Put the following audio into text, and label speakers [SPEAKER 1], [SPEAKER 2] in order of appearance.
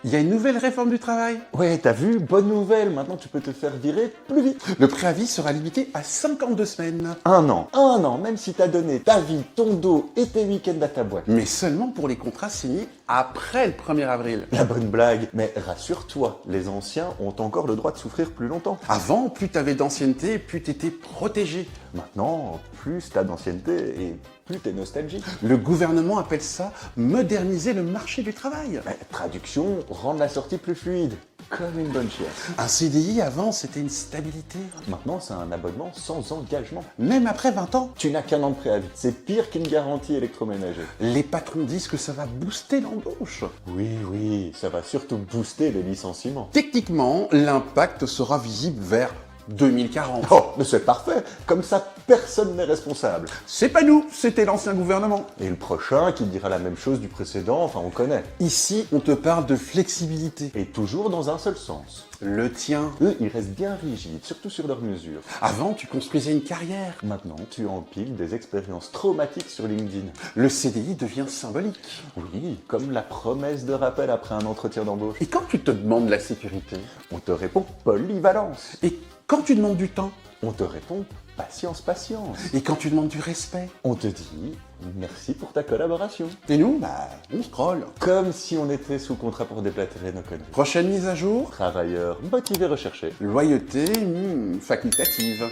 [SPEAKER 1] Il y a une nouvelle réforme du travail.
[SPEAKER 2] Ouais, t'as vu, bonne nouvelle, maintenant tu peux te faire virer plus vite.
[SPEAKER 1] Le préavis sera limité à 52 semaines.
[SPEAKER 2] Un an, même si t'as donné ta vie, ton dos et tes week-ends à ta boîte.
[SPEAKER 1] Mais seulement pour les contrats signés après le 1er avril.
[SPEAKER 2] La bonne blague, mais rassure-toi, les anciens ont encore le droit de souffrir plus longtemps.
[SPEAKER 1] Avant, plus t'avais d'ancienneté, plus t'étais protégé.
[SPEAKER 2] Maintenant, plus t'as d'ancienneté et plus t'es nostalgique.
[SPEAKER 1] Le gouvernement appelle ça moderniser le marché du travail.
[SPEAKER 2] Traduction, rendre la sortie plus fluide. Comme une bonne chiasse.
[SPEAKER 1] Un CDI avant, c'était une stabilité.
[SPEAKER 2] Maintenant, c'est un abonnement sans engagement.
[SPEAKER 1] Même après 20 ans.
[SPEAKER 2] Tu n'as qu'un an de préavis. C'est pire qu'une garantie électroménager.
[SPEAKER 1] Les patrons disent que ça va booster l'embauche.
[SPEAKER 2] Oui, ça va surtout booster les licenciements.
[SPEAKER 1] Techniquement, l'impact sera visible vers 2040.
[SPEAKER 2] Oh, mais c'est parfait. Comme ça, personne n'est responsable.
[SPEAKER 1] C'est pas nous, c'était l'ancien gouvernement.
[SPEAKER 2] Et le prochain qui dira la même chose du précédent, enfin on connaît.
[SPEAKER 1] Ici, on te parle de flexibilité.
[SPEAKER 2] Et toujours dans un seul sens.
[SPEAKER 1] Le tien.
[SPEAKER 2] Eux, ils restent bien rigides, surtout sur leurs mesures.
[SPEAKER 1] Avant, tu construisais une carrière.
[SPEAKER 2] Maintenant, tu empiles des expériences traumatiques sur LinkedIn.
[SPEAKER 1] Le CDI devient symbolique.
[SPEAKER 2] Oui, comme la promesse de rappel après un entretien d'embauche.
[SPEAKER 1] Et quand tu te demandes la sécurité?
[SPEAKER 2] On te répond polyvalence.
[SPEAKER 1] Et quand tu demandes du temps?
[SPEAKER 2] On te répond patience, patience.
[SPEAKER 1] Et quand tu demandes du respect?
[SPEAKER 2] On te dit merci pour ta collaboration.
[SPEAKER 1] Et nous, on scrolle.
[SPEAKER 2] Comme si on était sous contrat pour déplatérer nos conneries.
[SPEAKER 1] Prochaine mise à jour?
[SPEAKER 2] Travailleurs motivés, recherchés.
[SPEAKER 1] Loyauté facultative.